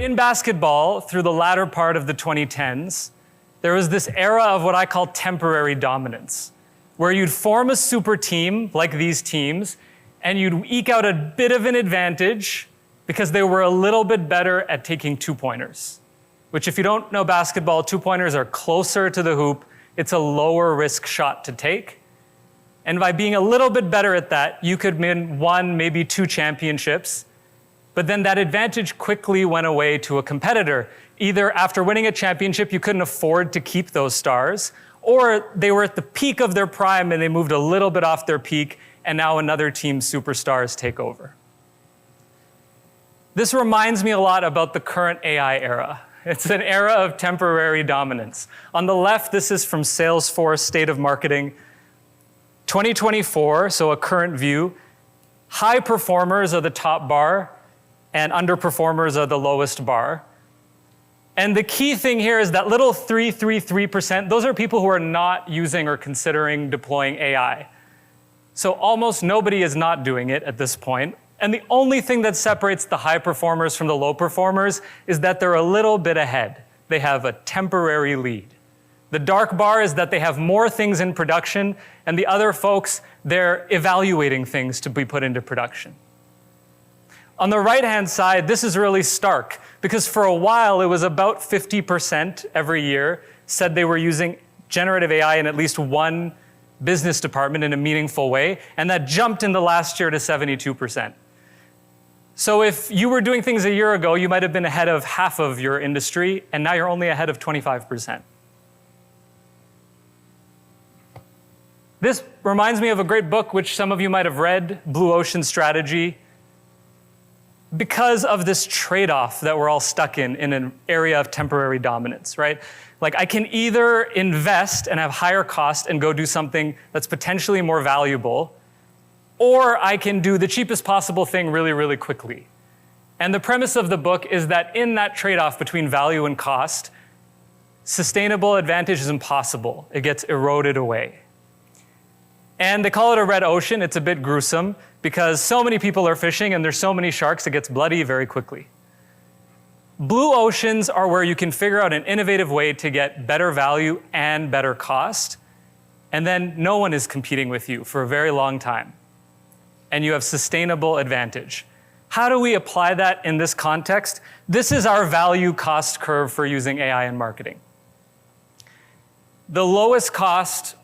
In basketball, through the latter part of the 2010s, there was this era of what I call temporary dominance, where you'd form a super team like these teams, and you'd eke out a bit of an advantage because they were a little bit better at taking two-pointers, which if you don't know basketball, two-pointers are closer to the hoop. It's a lower risk shot to take. And by being a little bit better at that, you could win one, maybe two championships. But then that advantage quickly went away to a competitor. Either after winning a championship, you couldn't afford to keep those stars, or they were at the peak of their prime and they moved a little bit off their peak, and now another team's superstars take over. This reminds me a lot about the current AI era. It's an era of temporary dominance. On the left, this is from Salesforce State of Marketing. 2024, so a current view, high performers are the top bar, and underperformers are the lowest bar. And the key thing here is that little 333%, those are people who are not using or considering deploying AI. So almost nobody is not doing it at this point. And the only thing that separates the high performers from the low performers is that they're a little bit ahead. They have a temporary lead. The dark bar is that they have more things in production, and the other folks, they're evaluating things to be put into production. On the right-hand side, this is really stark, because for a while, it was about 50% every year said they were using generative AI in at least one business department in a meaningful way, and that jumped in the last year to 72%. So if you were doing things a year ago, you might have been ahead of half of your industry, and now you're only ahead of 25%. This reminds me of a great book, which some of you might have read, Blue Ocean Strategy, because of this trade-off that we're all stuck in an area of temporary dominance, right? Like I can either invest and have higher cost and go do something that's potentially more valuable, or I can do the cheapest possible thing really, really quickly. And the premise of the book is that in that trade-off between value and cost, sustainable advantage is impossible. It gets eroded away. And they call it a red ocean. It's a bit gruesome because so many people are fishing and there's so many sharks, it gets bloody very quickly. Blue oceans are where you can figure out an innovative way to get better value and better cost, and then no one is competing with you for a very long time. And you have sustainable advantage. How do we apply that in this context? This is our value cost curve for using AI in marketing. The lowest cost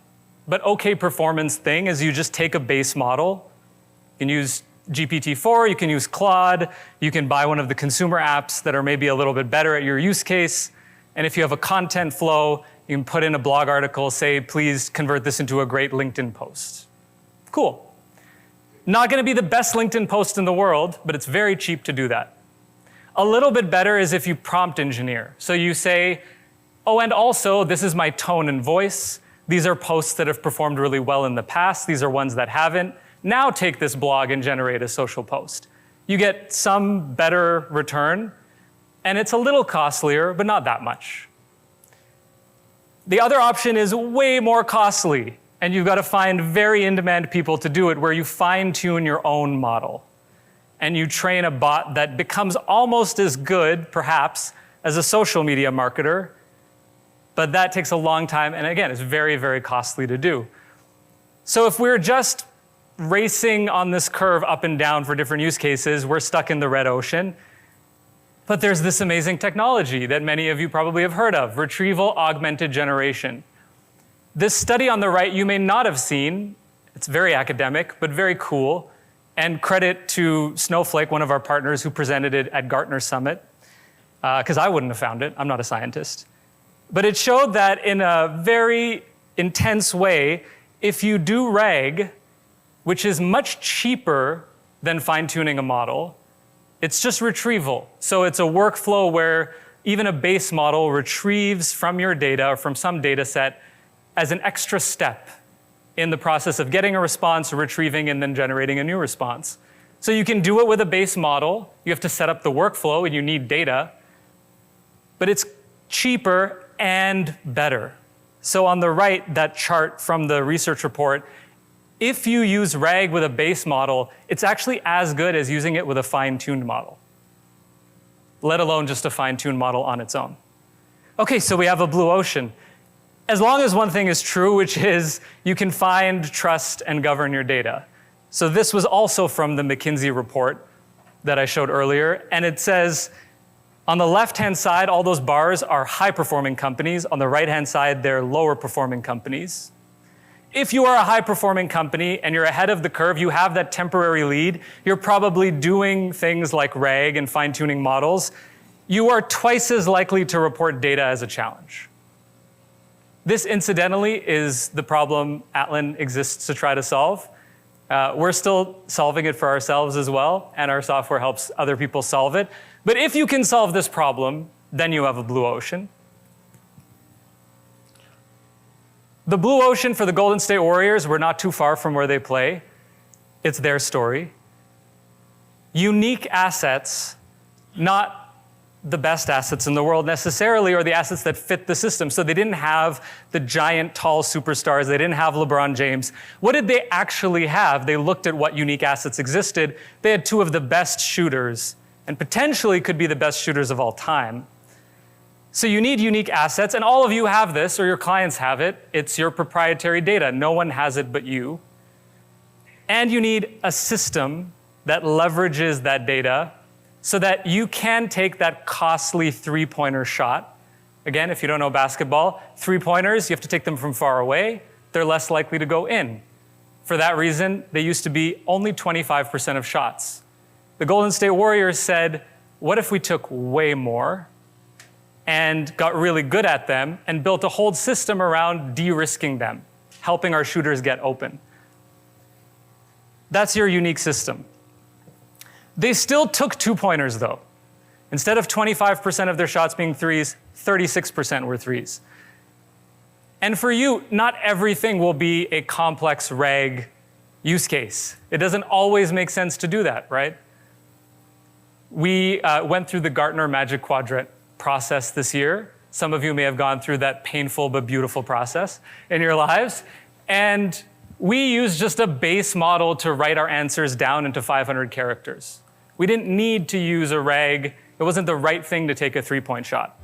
but okay performance thing is you just take a base model. You can use GPT-4, you can use Claude, you can buy one of the consumer apps that are maybe a little bit better at your use case. And if you have a content flow, you can put in a blog article, say, please convert this into a great LinkedIn post. Cool. Not gonna be the best LinkedIn post in the world, but it's very cheap to do that. A little bit better is if you prompt engineer. So you say, oh, and also this is my tone and voice. These are posts that have performed really well in the past. These are ones that haven't. Now take this blog and generate a social post. You get some better return, and it's a little costlier, but not that much. The other option is way more costly, and you've got to find very in-demand people to do it, where you fine-tune your own model. And you train a bot that becomes almost as good, perhaps, as a social media marketer, but that takes a long time, and again, it's very, very costly to do. So if we're just racing on this curve up and down for different use cases, we're stuck in the red ocean. But there's this amazing technology that many of you probably have heard of, retrieval-augmented generation. This study on the right you may not have seen. It's very academic, but very cool. And credit to Snowflake, one of our partners, who presented it at Gartner Summit, because I wouldn't have found it. I'm not a scientist. But it showed that in a very intense way, if you do RAG, which is much cheaper than fine-tuning a model, it's just retrieval. So it's a workflow where even a base model retrieves from your data or from some data set as an extra step in the process of getting a response, retrieving, and then generating a new response. So you can do it with a base model. You have to set up the workflow and you need data, but it's cheaper and better. So on the right, that chart from the research report, if you use RAG with a base model, it's actually as good as using it with a fine-tuned model. let alone just a fine-tuned model on its own. Okay, so we have a blue ocean. As long as one thing is true, which is you can find, trust, and govern your data. So this was also from the McKinsey report that I showed earlier, and it says, on the left-hand side, all those bars are high-performing companies. On the right-hand side, they're lower-performing companies. If you are a high-performing company and you're ahead of the curve, you have that temporary lead, you're probably doing things like RAG and fine-tuning models, you are twice as likely to report data as a challenge. This, incidentally, is the problem Atlan exists to try to solve. We're still solving it for ourselves as well, and our software helps other people solve it. But if you can solve this problem, then you have a blue ocean. The blue ocean for the Golden State Warriors, we're not too far from where they play. It's their story. Unique assets, not the best assets in the world necessarily, or the assets that fit the system. So they didn't have the giant, tall superstars. They didn't have LeBron James. What did they actually have? They looked at what unique assets existed. They had two of the best shooters, and potentially could be the best shooters of all time. So you need unique assets, and all of you have this, or your clients have it. It's your proprietary data. No one has it but you. And you need a system that leverages that data so that you can take that costly three-pointer shot. Again, if you don't know basketball, three-pointers, you have to take them from far away. They're less likely to go in. For that reason, they used to be only 25% of shots. The Golden State Warriors said, what if we took way more and got really good at them and built a whole system around de-risking them, helping our shooters get open? That's your unique system. They still took two-pointers, though. Instead of 25% of their shots being threes, 36% were threes. And for you, not everything will be a complex RAG use case. It doesn't always make sense to do that, right? We went through the Gartner Magic Quadrant process this year. Some of you may have gone through that painful but beautiful process in your lives. And we used just a base model to write our answers down into 500 characters. We didn't need to use a RAG. It wasn't the right thing to take a three-point shot.